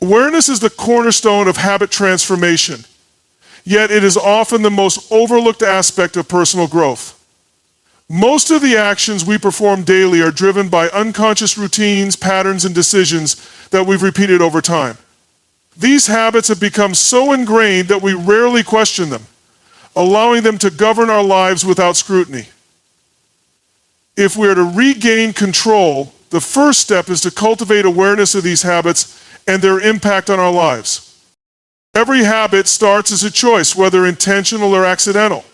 Awareness is the cornerstone of habit transformation, yet it is often the most overlooked aspect of personal growth. Most of the actions we perform daily are driven by unconscious routines, patterns, and decisions that we've repeated over time. These habits have become so ingrained that we rarely question them, allowing them to govern our lives without scrutiny. If we are to regain control, the first step is to cultivate awareness of these habits and their impact on our lives. Every habit starts as a choice, whether intentional or accidental.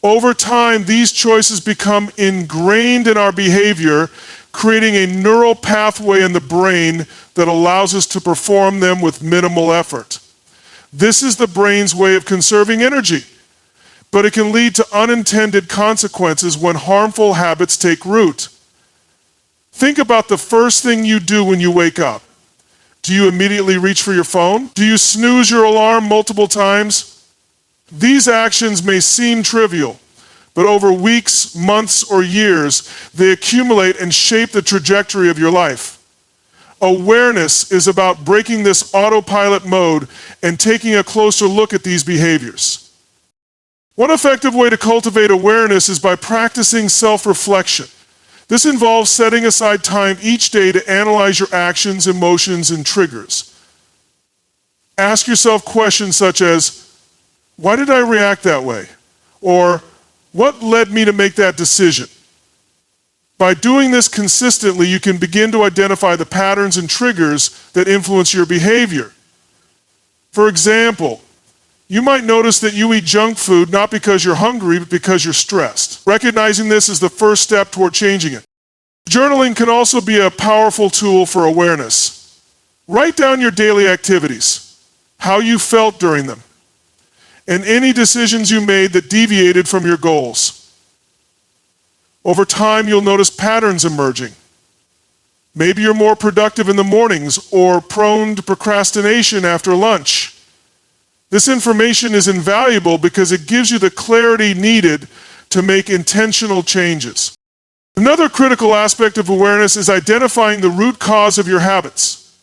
Over time, these choices become ingrained in our behavior, creating a neural pathway in the brain that allows us to perform them with minimal effort. This is the brain's way of conserving energy, but it can lead to unintended consequences when harmful habits take root. Think about the first thing you do when you wake up. Do you immediately reach for your phone? Do you snooze your alarm multiple times? These actions may seem trivial, but over weeks, months, or years, they accumulate and shape the trajectory of your life. Awareness is about breaking this autopilot mode and taking a closer look at these behaviors. One effective way to cultivate awareness is by practicing self-reflection. This involves setting aside time each day to analyze your actions, emotions, and triggers. Ask yourself questions such as, why did I react that way? Or, what led me to make that decision? By doing this consistently, you can begin to identify the patterns and triggers that influence your behavior. For example, you might notice that you eat junk food not because you're hungry, but because you're stressed. Recognizing this is the first step toward changing it. Journaling can also be a powerful tool for awareness. Write down your daily activities, how you felt during them, and any decisions you made that deviated from your goals. Over time, you'll notice patterns emerging. Maybe you're more productive in the mornings or prone to procrastination after lunch. This information is invaluable because it gives you the clarity needed to make intentional changes. Another critical aspect of awareness is identifying the root cause of your habits.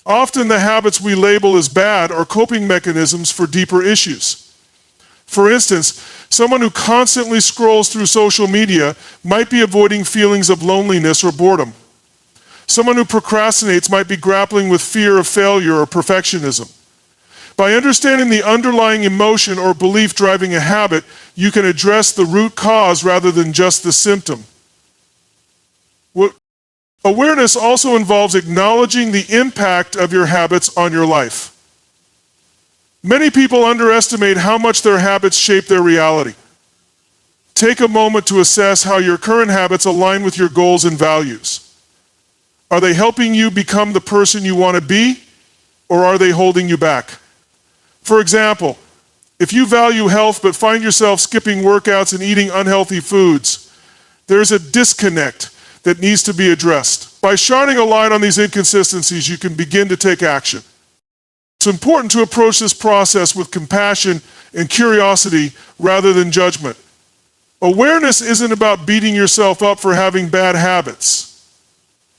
Often the habits we label as bad are coping mechanisms for deeper issues. For instance, someone who constantly scrolls through social media might be avoiding feelings of loneliness or boredom. Someone who procrastinates might be grappling with fear of failure or perfectionism. By understanding the underlying emotion or belief driving a habit, you can address the root cause rather than just the symptom. Awareness also involves acknowledging the impact of your habits on your life. Many people underestimate how much their habits shape their reality. Take a moment to assess how your current habits align with your goals and values. Are they helping you become the person you want to be, or are they holding you back? For example, if you value health but find yourself skipping workouts and eating unhealthy foods, there's a disconnect that needs to be addressed. By shining a light on these inconsistencies, you can begin to take action. It's important to approach this process with compassion and curiosity rather than judgment. Awareness isn't about beating yourself up for having bad habits.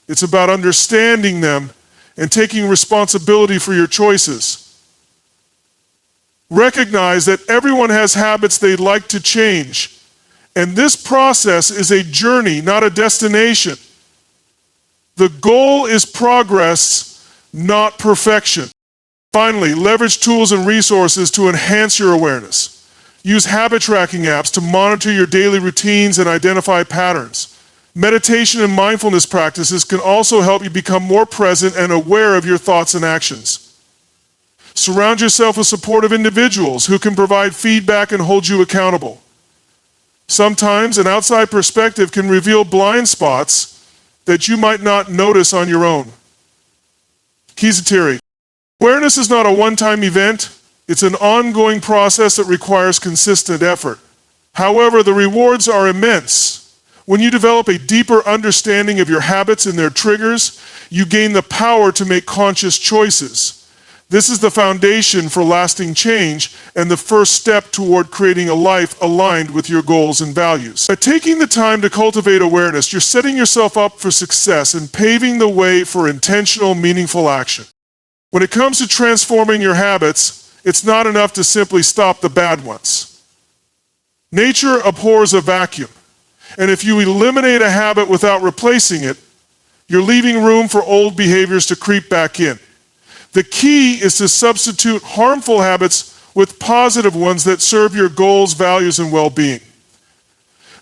It's about understanding them and taking responsibility for your choices. Recognize that everyone has habits they'd like to change, and this process is a journey, not a destination. The goal is progress, not perfection. Finally, leverage tools and resources to enhance your awareness. Use habit tracking apps to monitor your daily routines and identify patterns. Meditation and mindfulness practices can also help you become more present and aware of your thoughts and actions. Surround yourself with supportive individuals who can provide feedback and hold you accountable. Sometimes an outside perspective can reveal blind spots that you might not notice on your own. Kizatiri. Awareness is not a one-time event. It's an ongoing process that requires consistent effort. However, the rewards are immense. When you develop a deeper understanding of your habits and their triggers, you gain the power to make conscious choices. This is the foundation for lasting change and the first step toward creating a life aligned with your goals and values. By taking the time to cultivate awareness, you're setting yourself up for success and paving the way for intentional, meaningful action. When it comes to transforming your habits, it's not enough to simply stop the bad ones. Nature abhors a vacuum, and if you eliminate a habit without replacing it, you're leaving room for old behaviors to creep back in. The key is to substitute harmful habits with positive ones that serve your goals, values, and well-being.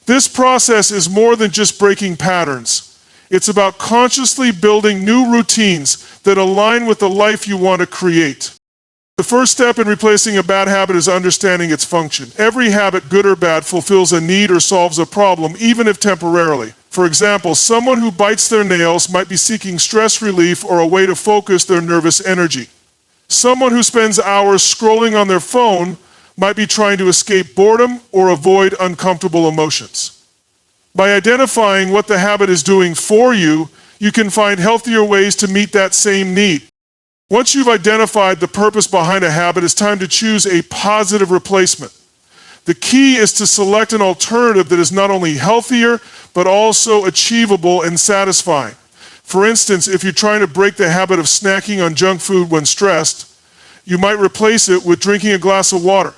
This process is more than just breaking patterns. It's about consciously building new routines that align with the life you want to create. The first step in replacing a bad habit is understanding its function. Every habit, good or bad, fulfills a need or solves a problem, even if temporarily. For example, someone who bites their nails might be seeking stress relief or a way to focus their nervous energy. Someone who spends hours scrolling on their phone might be trying to escape boredom or avoid uncomfortable emotions. By identifying what the habit is doing for you, you can find healthier ways to meet that same need. Once you've identified the purpose behind a habit, it's time to choose a positive replacement. The key is to select an alternative that is not only healthier, but also achievable and satisfying. For instance, if you're trying to break the habit of snacking on junk food when stressed, you might replace it with drinking a glass of water,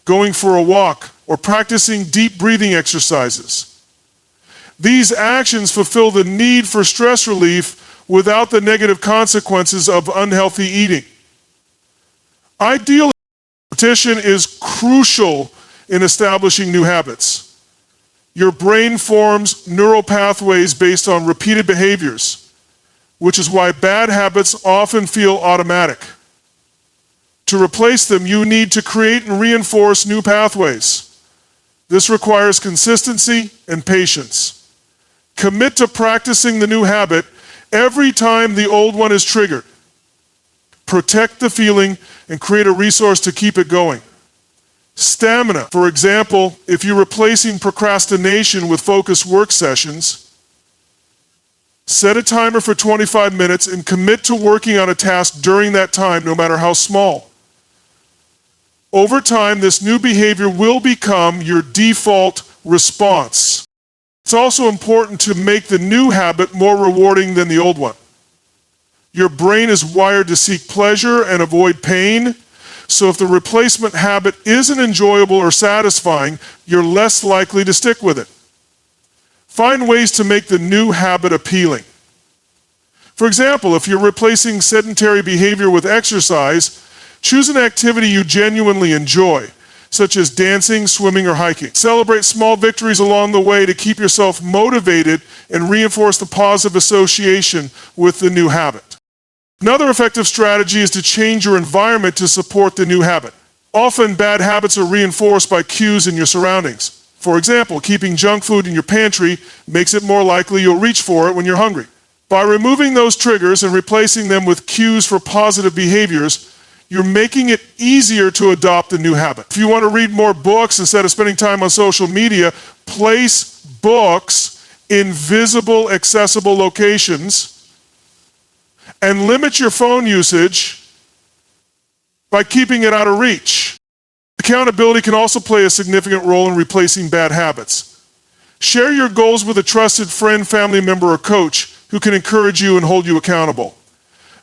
going for a walk, or practicing deep breathing exercises. These actions fulfill the need for stress relief without the negative consequences of unhealthy eating. Ideally, repetition is crucial in establishing new habits. Your brain forms neural pathways based on repeated behaviors, which is why bad habits often feel automatic. To replace them, you need to create and reinforce new pathways. This requires consistency and patience. Commit to practicing the new habit every time the old one is triggered. Protect the feeling and create a resource to keep it going. Stamina. For example, if you're replacing procrastination with focused work sessions, set a timer for 25 minutes and commit to working on a task during that time, no matter how small. Over time, this new behavior will become your default response. It's also important to make the new habit more rewarding than the old one. Your brain is wired to seek pleasure and avoid pain, so if the replacement habit isn't enjoyable or satisfying, you're less likely to stick with it. Find ways to make the new habit appealing. For example, if you're replacing sedentary behavior with exercise, choose an activity you genuinely enjoy, such as dancing, swimming, or hiking. Celebrate small victories along the way to keep yourself motivated and reinforce the positive association with the new habit. Another effective strategy is to change your environment to support the new habit. Often, bad habits are reinforced by cues in your surroundings. For example, keeping junk food in your pantry makes it more likely you'll reach for it when you're hungry. By removing those triggers and replacing them with cues for positive behaviors, you're making it easier to adopt a new habit. If you want to read more books instead of spending time on social media, place books in visible, accessible locations and limit your phone usage by keeping it out of reach. Accountability can also play a significant role in replacing bad habits. Share your goals with a trusted friend, family member, or coach who can encourage you and hold you accountable.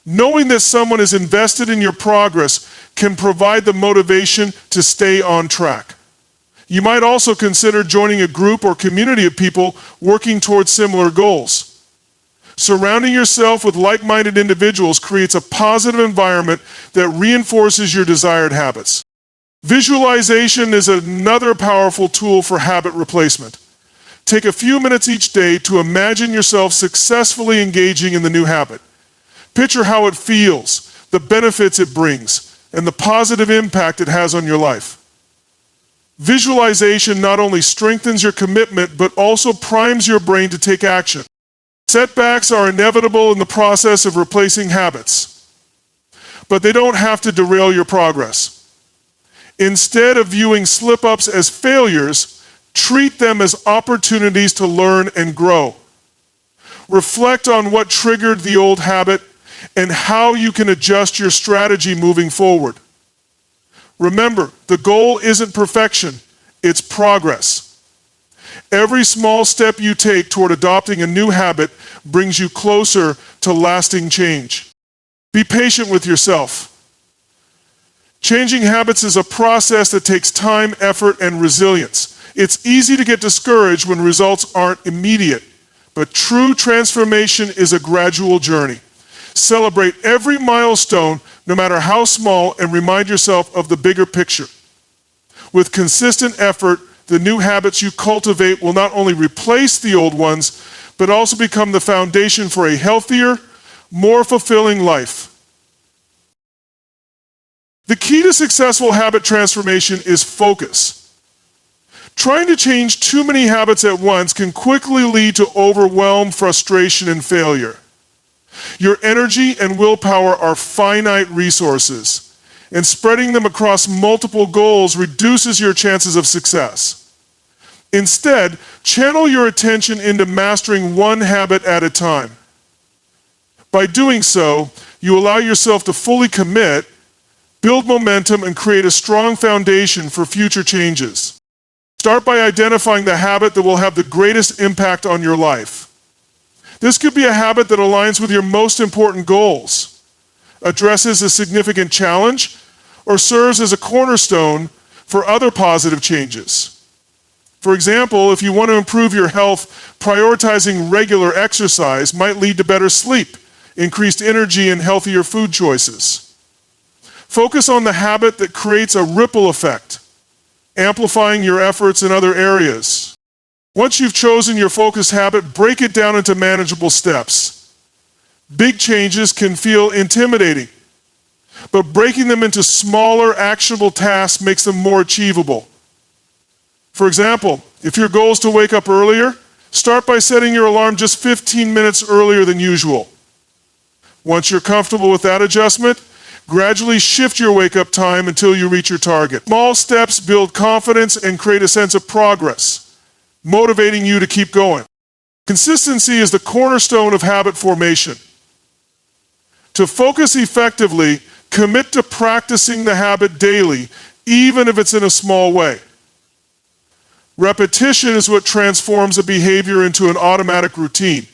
Knowing that someone is invested in your progress can provide the motivation to stay on track. You might also consider joining a group or community of people working towards similar goals. Surrounding yourself with like-minded individuals creates a positive environment that reinforces your desired habits. Visualization is another powerful tool for habit replacement. Take a few minutes each day to imagine yourself successfully engaging in the new habit. Picture how it feels, the benefits it brings, and the positive impact it has on your life. Visualization not only strengthens your commitment, but also primes your brain to take action. Setbacks are inevitable in the process of replacing habits, but they don't have to derail your progress. Instead of viewing slip-ups as failures, treat them as opportunities to learn and grow. Reflect on what triggered the old habit and how you can adjust your strategy moving forward. Remember, the goal isn't perfection, it's progress. Every small step you take toward adopting a new habit brings you closer to lasting change. Be patient with yourself. Changing habits is a process that takes time, effort, and resilience. It's easy to get discouraged when results aren't immediate, but true transformation is a gradual journey. Celebrate every milestone, no matter how small, and remind yourself of the bigger picture. With consistent effort, the new habits you cultivate will not only replace the old ones, but also become the foundation for a healthier, more fulfilling life. The key to successful habit transformation is focus. Trying to change too many habits at once can quickly lead to overwhelm, frustration, and failure. Your energy and willpower are finite resources, and spreading them across multiple goals reduces your chances of success. Instead, channel your attention into mastering one habit at a time. By doing so, you allow yourself to fully commit, build momentum, and create a strong foundation for future changes. Start by identifying the habit that will have the greatest impact on your life. This could be a habit that aligns with your most important goals, addresses a significant challenge, or serves as a cornerstone for other positive changes. For example, if you want to improve your health, prioritizing regular exercise might lead to better sleep, increased energy, and healthier food choices. Focus on the habit that creates a ripple effect, amplifying your efforts in other areas. Once you've chosen your focus habit, break it down into manageable steps. Big changes can feel intimidating, but breaking them into smaller, actionable tasks makes them more achievable. For example, if your goal is to wake up earlier, start by setting your alarm just 15 minutes earlier than usual. Once you're comfortable with that adjustment, gradually shift your wake-up time until you reach your target. Small steps build confidence and create a sense of progress, motivating you to keep going. Consistency is the cornerstone of habit formation. To focus effectively, commit to practicing the habit daily, even if it's in a small way. Repetition is what transforms a behavior into an automatic routine.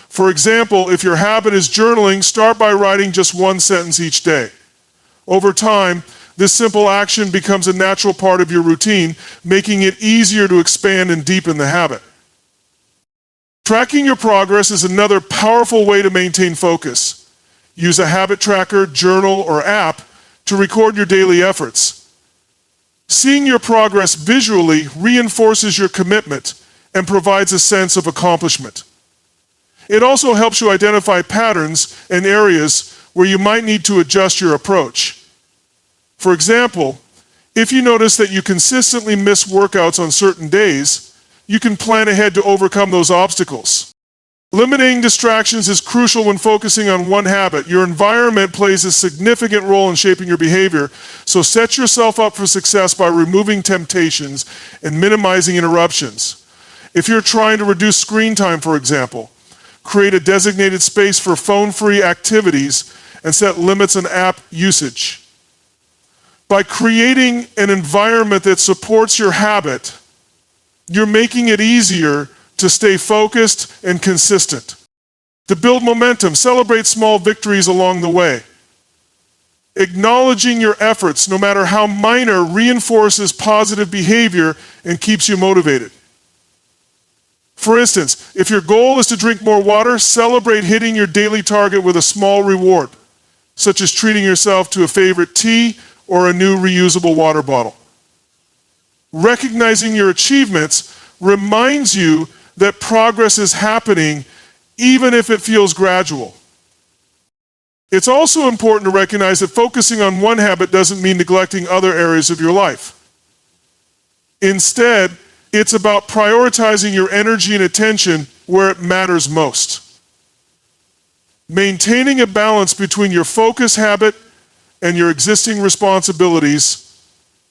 For example, if your habit is journaling, start by writing just one sentence each day. Over time, this simple action becomes a natural part of your routine, making it easier to expand and deepen the habit. Tracking your progress is another powerful way to maintain focus. Use a habit tracker, journal, or app to record your daily efforts. Seeing your progress visually reinforces your commitment and provides a sense of accomplishment. It also helps you identify patterns and areas where you might need to adjust your approach. For example, if you notice that you consistently miss workouts on certain days, you can plan ahead to overcome those obstacles. Limiting distractions is crucial when focusing on one habit. Your environment plays a significant role in shaping your behavior, so set yourself up for success by removing temptations and minimizing interruptions. If you're trying to reduce screen time, for example, create a designated space for phone-free activities and set limits on app usage. By creating an environment that supports your habit, you're making it easier to stay focused and consistent. To build momentum, celebrate small victories along the way. Acknowledging your efforts, no matter how minor, reinforces positive behavior and keeps you motivated. For instance, if your goal is to drink more water, celebrate hitting your daily target with a small reward, such as treating yourself to a favorite tea or a new reusable water bottle. Recognizing your achievements reminds you that progress is happening even if it feels gradual. It's also important to recognize that focusing on one habit doesn't mean neglecting other areas of your life. Instead, it's about prioritizing your energy and attention where it matters most. Maintaining a balance between your focus habit and your existing responsibilities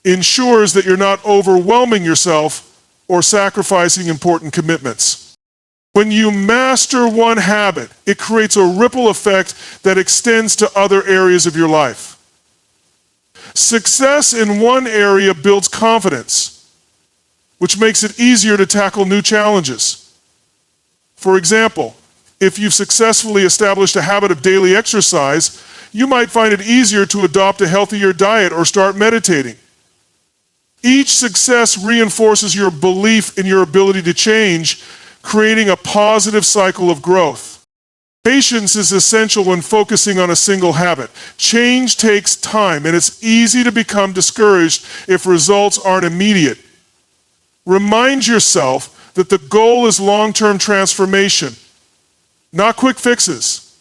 ensures that you're not overwhelming yourself or sacrificing important commitments. When you master one habit, it creates a ripple effect that extends to other areas of your life. Success in one area builds confidence, which makes it easier to tackle new challenges. For example, If you've successfully established a habit of daily exercise, you might find it easier to adopt a healthier diet or start meditating. Each success reinforces your belief in your ability to change, creating a positive cycle of growth. Patience is essential when focusing on a single habit. Change takes time, and it's easy to become discouraged if results aren't immediate. Remind yourself that the goal is long-term transformation, not quick fixes.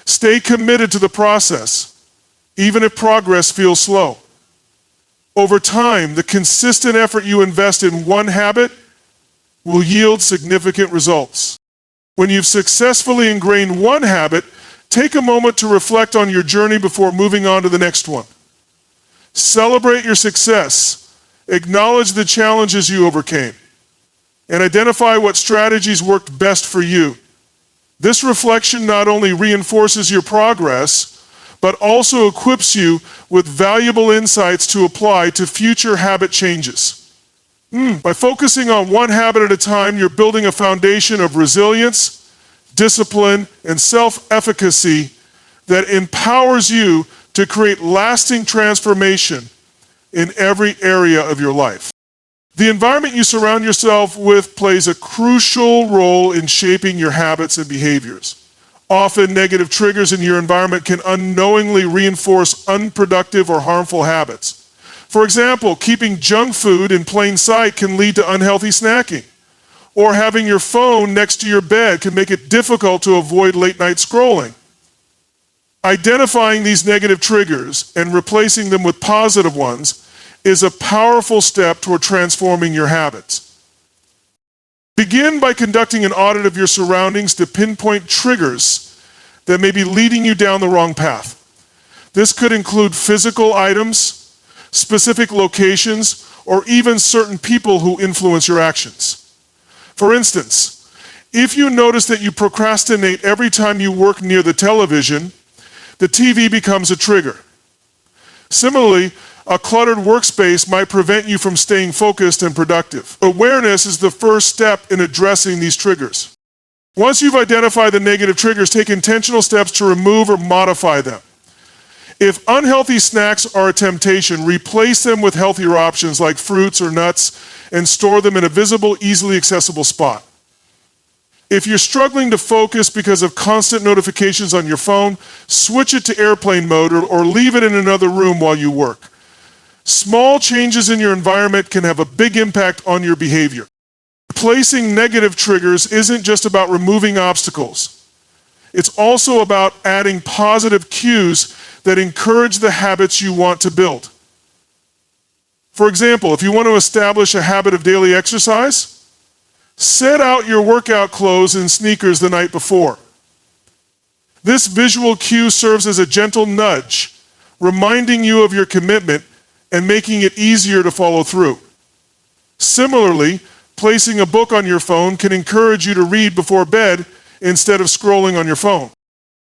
Stay committed to the process, even if progress feels slow. Over time, the consistent effort you invest in one habit will yield significant results. When you've successfully ingrained one habit, take a moment to reflect on your journey before moving on to the next one. Celebrate your success, acknowledge the challenges you overcame, and identify what strategies worked best for you. This reflection not only reinforces your progress, but also equips you with valuable insights to apply to future habit changes. By focusing on one habit at a time, you're building a foundation of resilience, discipline, and self-efficacy that empowers you to create lasting transformation in every area of your life. The environment you surround yourself with plays a crucial role in shaping your habits and behaviors. Often, negative triggers in your environment can unknowingly reinforce unproductive or harmful habits. For example, keeping junk food in plain sight can lead to unhealthy snacking. Or having your phone next to your bed can make it difficult to avoid late-night scrolling. Identifying these negative triggers and replacing them with positive ones is a powerful step toward transforming your habits. Begin by conducting an audit of your surroundings to pinpoint triggers that may be leading you down the wrong path. This could include physical items, specific locations, or even certain people who influence your actions. For instance, if you notice that you procrastinate every time you work near the television, the TV becomes a trigger. Similarly, a cluttered workspace might prevent you from staying focused and productive. Awareness is the first step in addressing these triggers. Once you've identified the negative triggers, take intentional steps to remove or modify them. If unhealthy snacks are a temptation, replace them with healthier options like fruits or nuts and store them in a visible, easily accessible spot. If you're struggling to focus because of constant notifications on your phone, switch it to airplane mode or leave it in another room while you work. Small changes in your environment can have a big impact on your behavior. Replacing negative triggers isn't just about removing obstacles. It's also about adding positive cues that encourage the habits you want to build. For example, if you want to establish a habit of daily exercise, set out your workout clothes and sneakers the night before. This visual cue serves as a gentle nudge, reminding you of your commitment and making it easier to follow through. Similarly, placing a book on your phone can encourage you to read before bed instead of scrolling on your phone.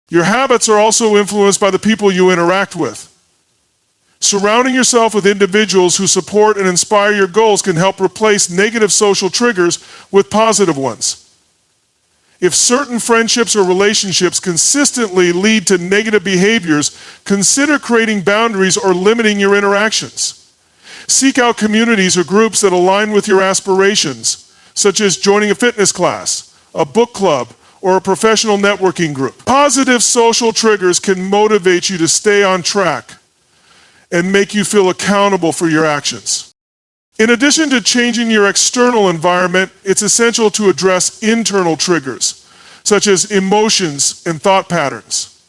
Your habits are also influenced by the people you interact with. Surrounding yourself with individuals who support and inspire your goals can help replace negative social triggers with positive ones. If certain friendships or relationships consistently lead to negative behaviors, consider creating boundaries or limiting your interactions. Seek out communities or groups that align with your aspirations, such as joining a fitness class, a book club, or a professional networking group. Positive social triggers can motivate you to stay on track and make you feel accountable for your actions. In addition to changing your external environment, it's essential to address internal triggers, such as emotions and thought patterns.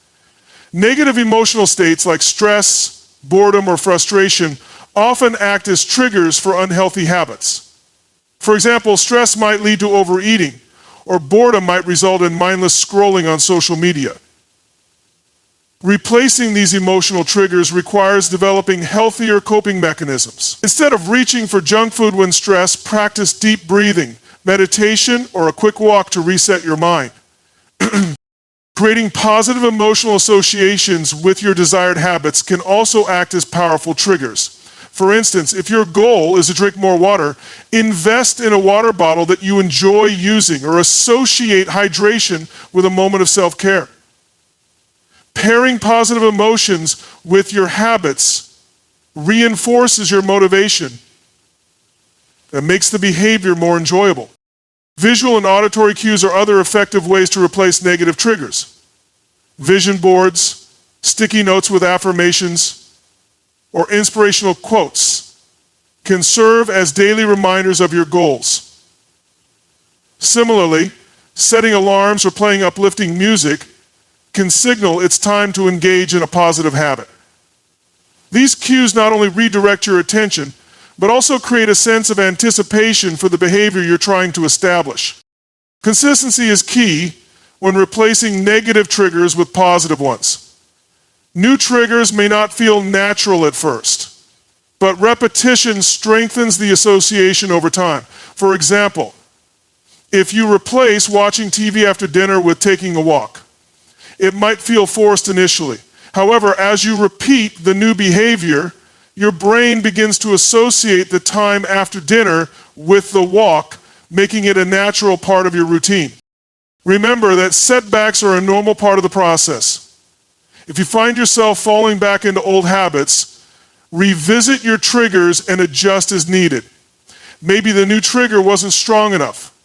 Negative emotional states like stress, boredom, or frustration often act as triggers for unhealthy habits. For example, stress might lead to overeating, or boredom might result in mindless scrolling on social media. Replacing these emotional triggers requires developing healthier coping mechanisms. Instead of reaching for junk food when stressed, practice deep breathing, meditation, or a quick walk to reset your mind. Creating positive emotional associations with your desired habits can also act as powerful triggers. For instance, if your goal is to drink more water, invest in a water bottle that you enjoy using or associate hydration with a moment of self-care. Pairing positive emotions with your habits reinforces your motivation and makes the behavior more enjoyable. Visual and auditory cues are other effective ways to replace negative triggers. Vision boards, sticky notes with affirmations, or inspirational quotes can serve as daily reminders of your goals. Similarly, setting alarms or playing uplifting music can signal it's time to engage in a positive habit. These cues not only redirect your attention, but also create a sense of anticipation for the behavior you're trying to establish. Consistency is key when replacing negative triggers with positive ones. New triggers may not feel natural at first, but repetition strengthens the association over time. For example, if you replace watching TV after dinner with taking a walk, it might feel forced initially. However, as you repeat the new behavior, your brain begins to associate the time after dinner with the walk, making it a natural part of your routine. Remember that setbacks are a normal part of the process. If you find yourself falling back into old habits, revisit your triggers and adjust as needed. Maybe the new trigger wasn't strong enough,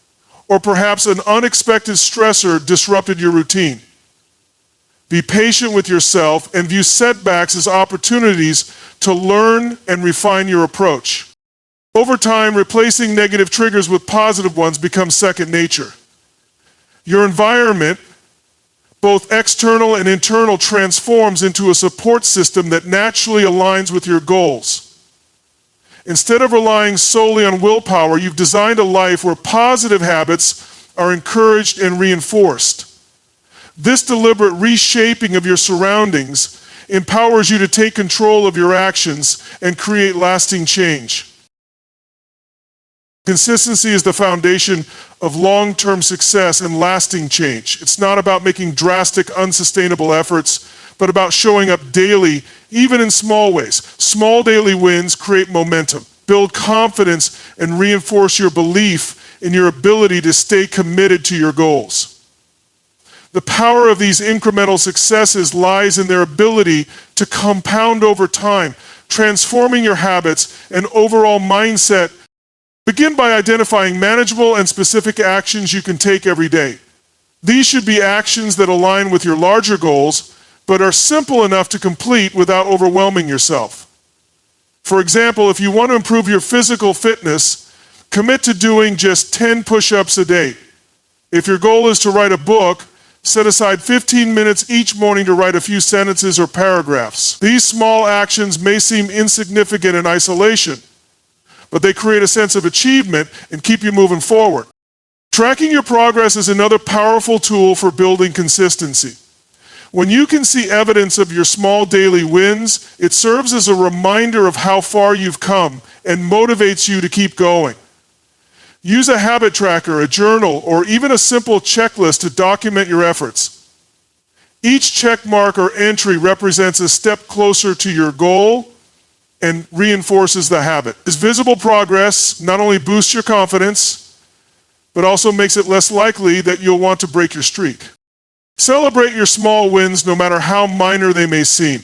or perhaps an unexpected stressor disrupted your routine. Be patient with yourself and view setbacks as opportunities to learn and refine your approach. Over time, replacing negative triggers with positive ones becomes second nature. Your environment, both external and internal, transforms into a support system that naturally aligns with your goals. Instead of relying solely on willpower, you've designed a life where positive habits are encouraged and reinforced. This deliberate reshaping of your surroundings empowers you to take control of your actions and create lasting change. Consistency is the foundation of long-term success and lasting change. It's not about making drastic, unsustainable efforts, but about showing up daily, even in small ways. Small daily wins create momentum, build confidence, and reinforce your belief in your ability to stay committed to your goals. The power of these incremental successes lies in their ability to compound over time, transforming your habits and overall mindset. Begin by identifying manageable and specific actions you can take every day. These should be actions that align with your larger goals, but are simple enough to complete without overwhelming yourself. For example, if you want to improve your physical fitness, commit to doing just 10 push-ups a day. If your goal is to write a book, set aside 15 minutes each morning to write a few sentences or paragraphs. These small actions may seem insignificant in isolation, but they create a sense of achievement and keep you moving forward. Tracking your progress is another powerful tool for building consistency. When you can see evidence of your small daily wins, it serves as a reminder of how far you've come and motivates you to keep going. Use a habit tracker, a journal, or even a simple checklist to document your efforts. Each check mark or entry represents a step closer to your goal and reinforces the habit. This visible progress not only boosts your confidence, but also makes it less likely that you'll want to break your streak. Celebrate your small wins no matter how minor they may seem.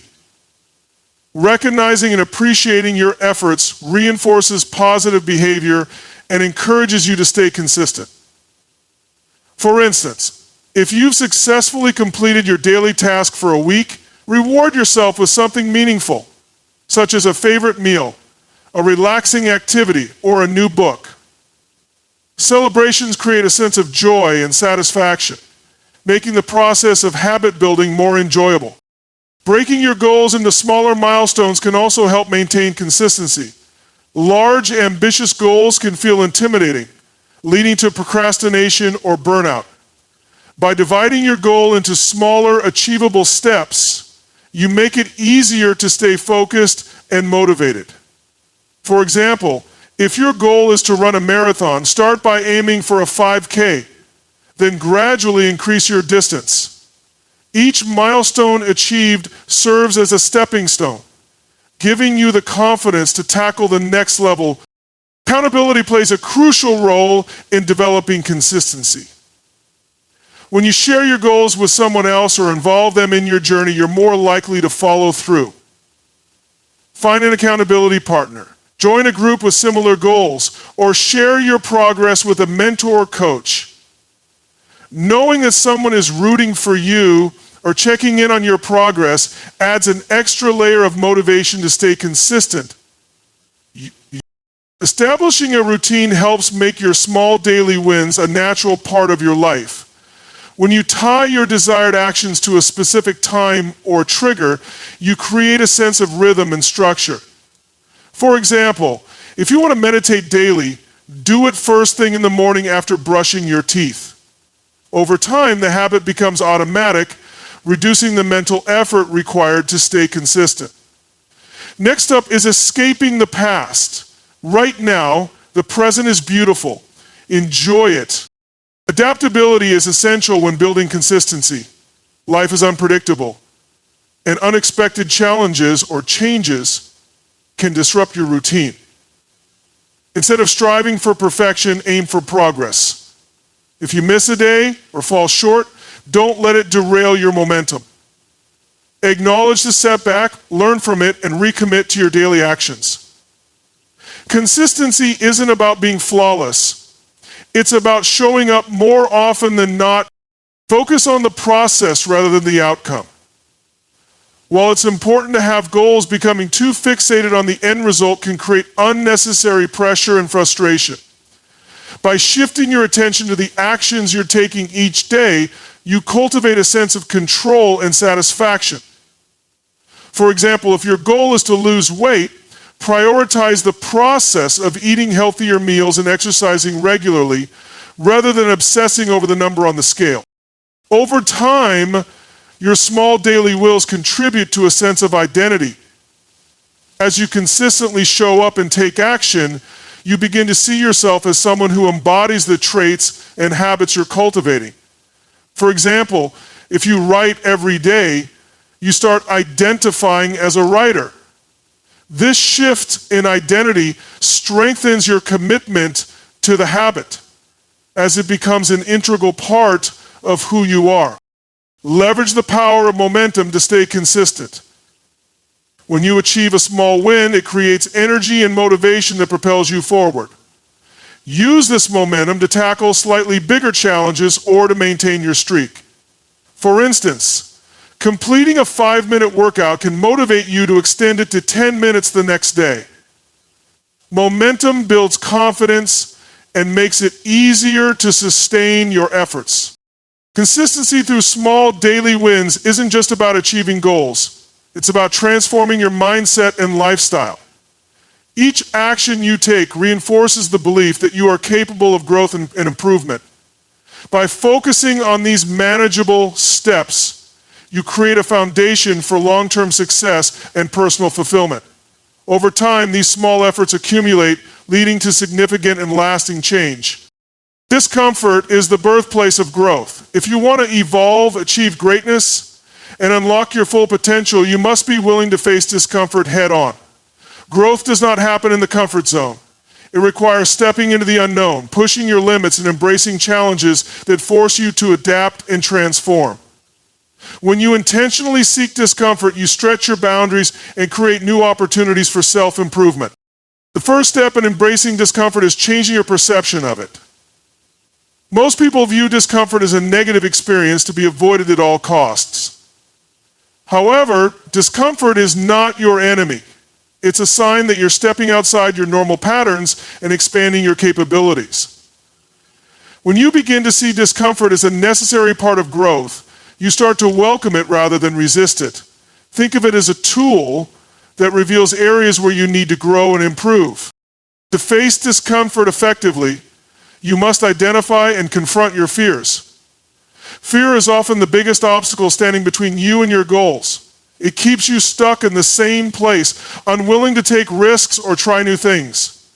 Recognizing and appreciating your efforts reinforces positive behavior and encourages you to stay consistent. For instance, if you've successfully completed your daily task for a week, reward yourself with something meaningful, such as a favorite meal, a relaxing activity, or a new book. Celebrations create a sense of joy and satisfaction, making the process of habit building more enjoyable. Breaking your goals into smaller milestones can also help maintain consistency. Large, ambitious goals can feel intimidating, leading to procrastination or burnout. By dividing your goal into smaller, achievable steps, you make it easier to stay focused and motivated. For example, if your goal is to run a marathon, start by aiming for a 5K, then gradually increase your distance. Each milestone achieved serves as a stepping stone, giving you the confidence to tackle the next level. Accountability plays a crucial role in developing consistency. When you share your goals with someone else or involve them in your journey, you're more likely to follow through. Find an accountability partner. Join a group with similar goals, or share your progress with a mentor or coach. Knowing that someone is rooting for you or checking in on your progress adds an extra layer of motivation to stay consistent. Establishing a routine helps make your small daily wins a natural part of your life. When you tie your desired actions to a specific time or trigger, you create a sense of rhythm and structure. For example, if you want to meditate daily, do it first thing in the morning after brushing your teeth. Over time, the habit becomes automatic, reducing the mental effort required to stay consistent. Next up is escaping the past. Right now, the present is beautiful. Enjoy it. Adaptability is essential when building consistency. Life is unpredictable, and unexpected challenges or changes can disrupt your routine. Instead of striving for perfection, aim for progress. If you miss a day or fall short, don't let it derail your momentum. Acknowledge the setback, learn from it, and recommit to your daily actions. Consistency isn't about being flawless. It's about showing up more often than not. Focus on the process rather than the outcome. While it's important to have goals, becoming too fixated on the end result can create unnecessary pressure and frustration. By shifting your attention to the actions you're taking each day, you cultivate a sense of control and satisfaction. For example, if your goal is to lose weight, prioritize the process of eating healthier meals and exercising regularly rather than obsessing over the number on the scale. Over time, your small daily wins contribute to a sense of identity. As you consistently show up and take action, you begin to see yourself as someone who embodies the traits and habits you're cultivating. For example, if you write every day, you start identifying as a writer. This shift in identity strengthens your commitment to the habit as it becomes an integral part of who you are. Leverage the power of momentum to stay consistent. When you achieve a small win, it creates energy and motivation that propels you forward. Use this momentum to tackle slightly bigger challenges or to maintain your streak. For instance, completing a 5-minute workout can motivate you to extend it to 10 minutes the next day. Momentum builds confidence and makes it easier to sustain your efforts. Consistency through small daily wins isn't just about achieving goals. It's about transforming your mindset and lifestyle. Each action you take reinforces the belief that you are capable of growth and improvement. By focusing on these manageable steps, you create a foundation for long-term success and personal fulfillment. Over time, these small efforts accumulate, leading to significant and lasting change. Discomfort is the birthplace of growth. If you want to evolve, achieve greatness, and unlock your full potential, you must be willing to face discomfort head-on. Growth does not happen in the comfort zone. It requires stepping into the unknown, pushing your limits, and embracing challenges that force you to adapt and transform. When you intentionally seek discomfort, you stretch your boundaries and create new opportunities for self-improvement. The first step in embracing discomfort is changing your perception of it. Most people view discomfort as a negative experience to be avoided at all costs. However, discomfort is not your enemy. It's a sign that you're stepping outside your normal patterns and expanding your capabilities. When you begin to see discomfort as a necessary part of growth, you start to welcome it rather than resist it. Think of it as a tool that reveals areas where you need to grow and improve. To face discomfort effectively, you must identify and confront your fears. Fear is often the biggest obstacle standing between you and your goals. It keeps you stuck in the same place, unwilling to take risks or try new things.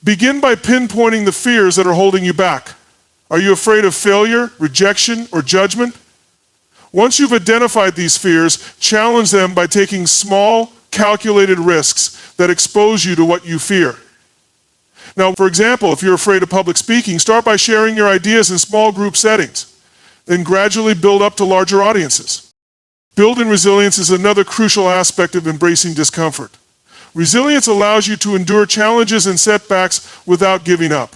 Begin by pinpointing the fears that are holding you back. Are you afraid of failure, rejection, or judgment? Once you've identified these fears, challenge them by taking small, calculated risks that expose you to what you fear. Now, for example, if you're afraid of public speaking, start by sharing your ideas in small group settings, then gradually build up to larger audiences. Building resilience is another crucial aspect of embracing discomfort. Resilience allows you to endure challenges and setbacks without giving up.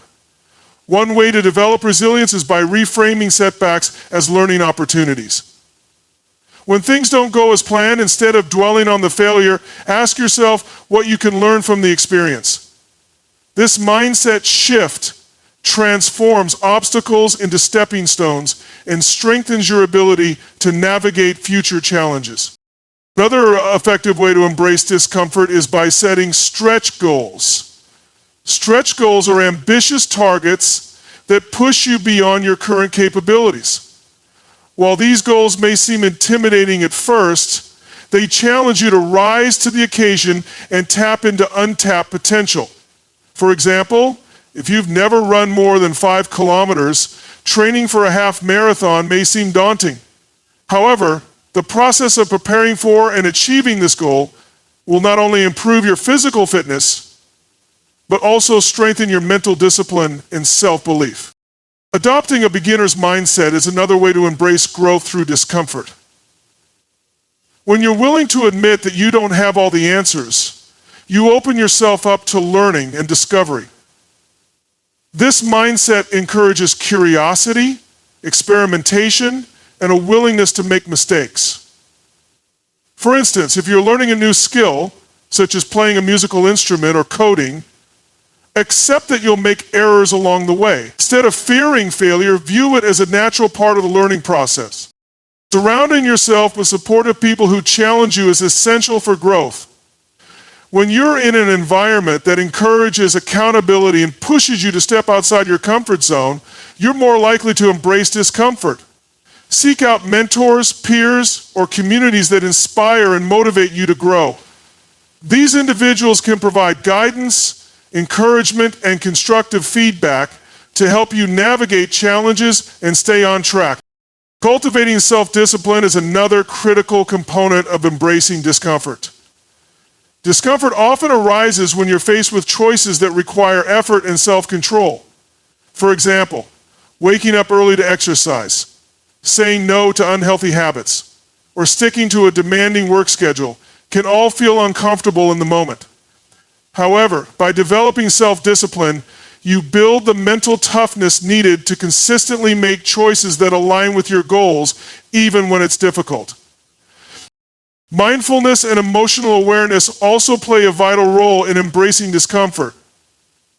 One way to develop resilience is by reframing setbacks as learning opportunities. When things don't go as planned, instead of dwelling on the failure, ask yourself what you can learn from the experience. This mindset shift transforms obstacles into stepping stones and strengthens your ability to navigate future challenges. Another effective way to embrace discomfort is by setting stretch goals. Stretch goals are ambitious targets that push you beyond your current capabilities. While these goals may seem intimidating at first, they challenge you to rise to the occasion and tap into untapped potential. For example, if you've never run more than 5 kilometers, training for a half marathon may seem daunting. However, the process of preparing for and achieving this goal will not only improve your physical fitness, but also strengthen your mental discipline and self-belief. Adopting a beginner's mindset is another way to embrace growth through discomfort. When you're willing to admit that you don't have all the answers, you open yourself up to learning and discovery. This mindset encourages curiosity, experimentation, and a willingness to make mistakes. For instance, if you're learning a new skill, such as playing a musical instrument or coding, accept that you'll make errors along the way. Instead of fearing failure, view it as a natural part of the learning process. Surrounding yourself with supportive people who challenge you is essential for growth. When you're in an environment that encourages accountability and pushes you to step outside your comfort zone, you're more likely to embrace discomfort. Seek out mentors, peers, or communities that inspire and motivate you to grow. These individuals can provide guidance, encouragement, and constructive feedback to help you navigate challenges and stay on track. Cultivating self-discipline is another critical component of embracing discomfort. Discomfort often arises when you're faced with choices that require effort and self-control. For example, waking up early to exercise, saying no to unhealthy habits, or sticking to a demanding work schedule can all feel uncomfortable in the moment. However, by developing self-discipline, you build the mental toughness needed to consistently make choices that align with your goals, even when it's difficult. Mindfulness and emotional awareness also play a vital role in embracing discomfort.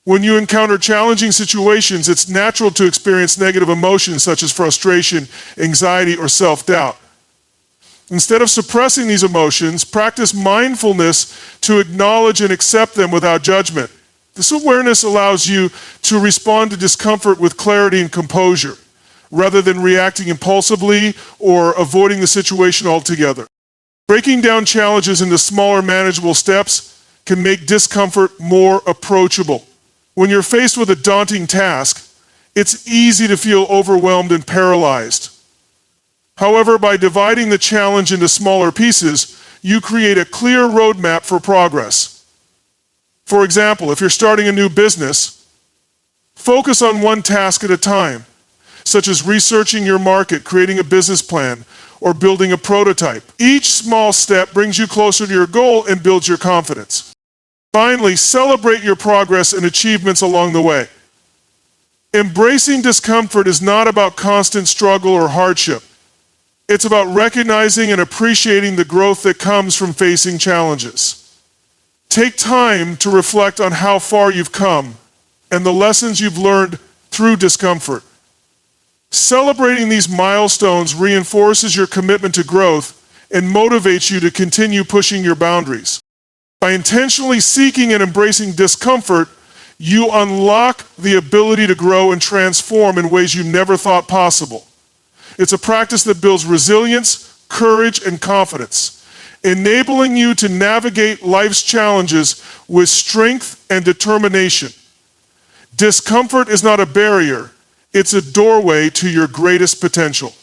When you encounter challenging situations, it's natural to experience negative emotions such as frustration, anxiety, or self-doubt. Instead of suppressing these emotions, practice mindfulness to acknowledge and accept them without judgment. This awareness allows you to respond to discomfort with clarity and composure, rather than reacting impulsively or avoiding the situation altogether. Breaking down challenges into smaller, manageable steps can make discomfort more approachable. When you're faced with a daunting task, it's easy to feel overwhelmed and paralyzed. However, by dividing the challenge into smaller pieces, you create a clear roadmap for progress. For example, if you're starting a new business, focus on one task at a time, such as researching your market, creating a business plan, or building a prototype. Each small step brings you closer to your goal and builds your confidence. Finally, celebrate your progress and achievements along the way. Embracing discomfort is not about constant struggle or hardship. It's about recognizing and appreciating the growth that comes from facing challenges. Take time to reflect on how far you've come and the lessons you've learned through discomfort. Celebrating these milestones reinforces your commitment to growth and motivates you to continue pushing your boundaries. By intentionally seeking and embracing discomfort, you unlock the ability to grow and transform in ways you never thought possible. It's a practice that builds resilience, courage, and confidence, enabling you to navigate life's challenges with strength and determination. Discomfort is not a barrier, it's a doorway to your greatest potential.